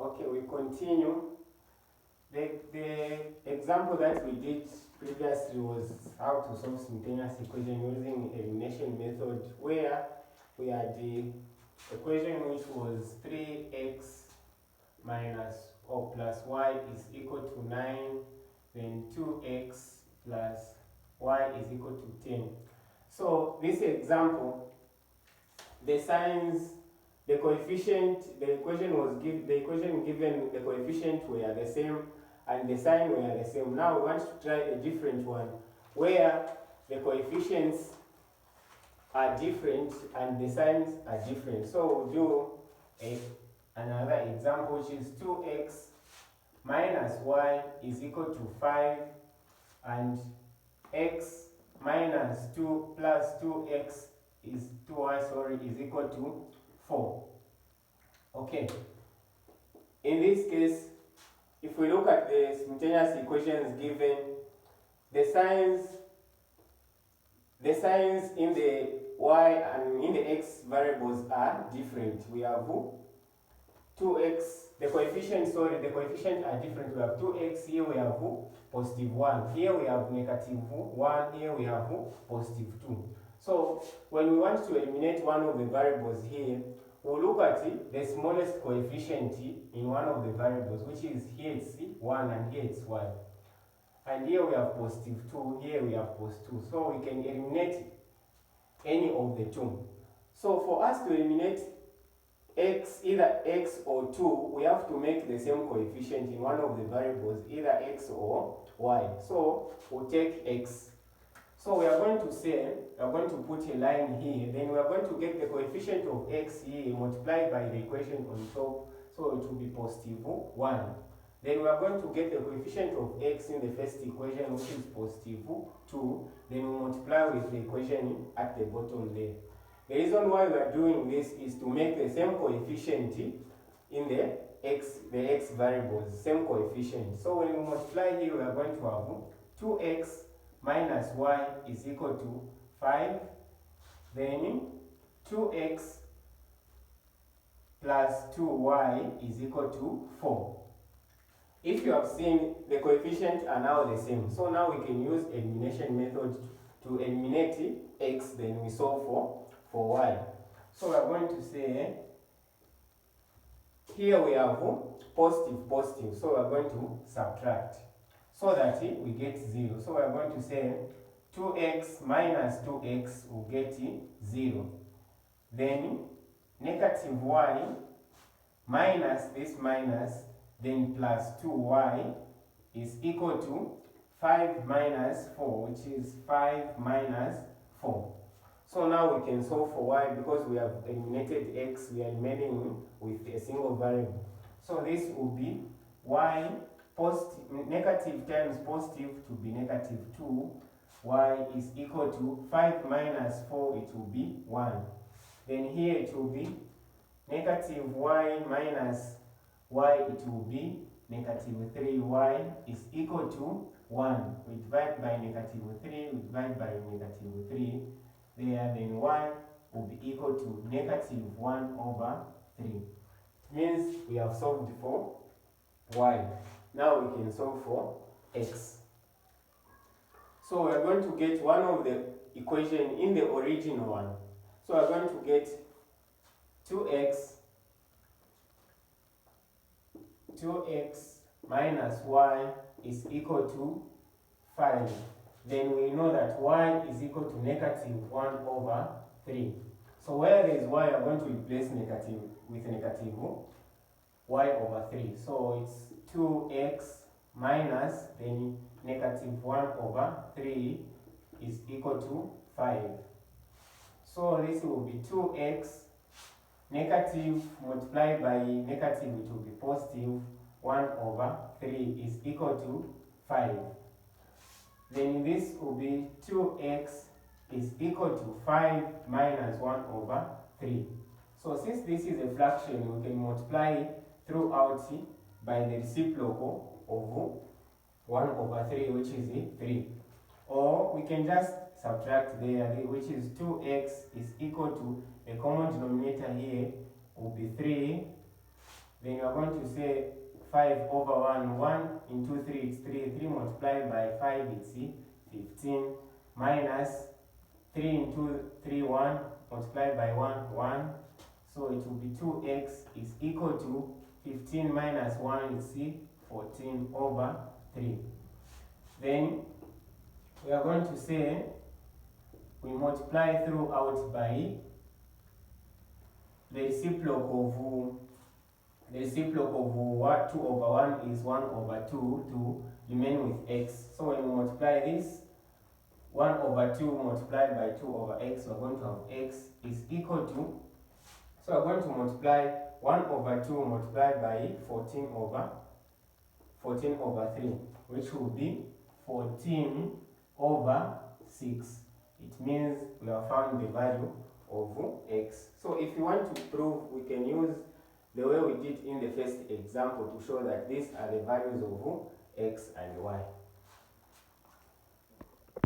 Okay, we continue. The example that we did previously was how to solve simultaneous equation using elimination method, where we had the equation which was 3x minus or plus y is equal to 9, then 2x plus y is equal to 10. So this example, the signs, the coefficient, the equation given, the coefficient were the same and the sign were the same. Now we want to try a different one where the coefficients are different and the signs are different. So we'll do another example, which is 2x minus y is equal to 5 and x minus 2 plus 2x is 2y, is equal to 4. Okay. In this case, if we look at the simultaneous equations given, the signs in the y and in the x variables are different. We have 2x, the coefficients are different. We have 2x, here we have positive 1, here we have negative 1, here we have positive 2. So when we want to eliminate one of the variables here, we'll look at the smallest coefficient in one of the variables, which is here it's 1 and here it's y. And here we have positive 2, here we have positive 2. So we can eliminate any of the two. So for us to eliminate x, either x or 2, we have to make the same coefficient in one of the variables, either x or y. So we'll take x. So we are going to say, we are going to put a line here, then we are going to get the coefficient of x here multiplied by the equation on top, so it will be positive 1. Then we are going to get the coefficient of x in the first equation, which is positive 2, then we multiply with the equation at the bottom there. The reason why we are doing this is to make the same coefficient in the x variables, same coefficient. So when we multiply here, we are going to have 2x minus y is equal to 5, then 2x plus 2y is equal to 4. If you have seen, the coefficients are now the same. So now we can use elimination method to eliminate x, then we solve for y. So we are going to say, here we have positive, so we are going to subtract, so that we get 0. So we are going to say 2x minus 2x will get 0. Then negative y minus this minus, then plus 2y is equal to 5 minus 4, which is 5 minus 4. So now we can solve for y because we have eliminated x, we are remaining with a single variable. So this will be y positive, negative times positive to be negative 2, y is equal to 5 minus 4, it will be 1. Then here it will be negative y minus y, it will be negative 3y is equal to 1. We divide by negative 3, we divide by negative 3 there, then y will be equal to negative 1 over 3. It means we have solved for y. Now we can solve for x. So we are going to get one of the equation in the original one. So we are going to get 2x minus y is equal to 5. Then we know that y is equal to negative 1 over 3. So where there is y, we are going to replace negative with negative y over 3. So it's 2x minus then negative 1 over 3 is equal to 5. So this will be 2x, negative multiplied by negative, it will be positive 1 over 3 is equal to 5. Then this will be 2x is equal to 5 minus 1 over 3. So since this is a fraction, we can multiply throughout by the reciprocal of 1 over 3, which is 3. Or we can just subtract there, which is 2x is equal to, the common denominator here will be 3. then you are going to say 5 over 1, 1 into 3, it's 3, 3 multiplied by 5, it's 15, minus 3 into 3, 1, multiplied by 1, 1, so it will be 2x is equal to 15 minus 1 is 14 over 3. Then we are going to say we multiply throughout by the reciprocal of what 2 over 1 is 1 over 2 to remain with x. So when we multiply this, 1 over 2 multiplied by 2 over x, we're going to have x is equal to, so we're going to multiply 1 over 2 multiplied by 14 over 3, which will be 14 over 6. It means we have found the value of x. So if you want to prove, we can use the way we did in the first example to show that these are the values of x and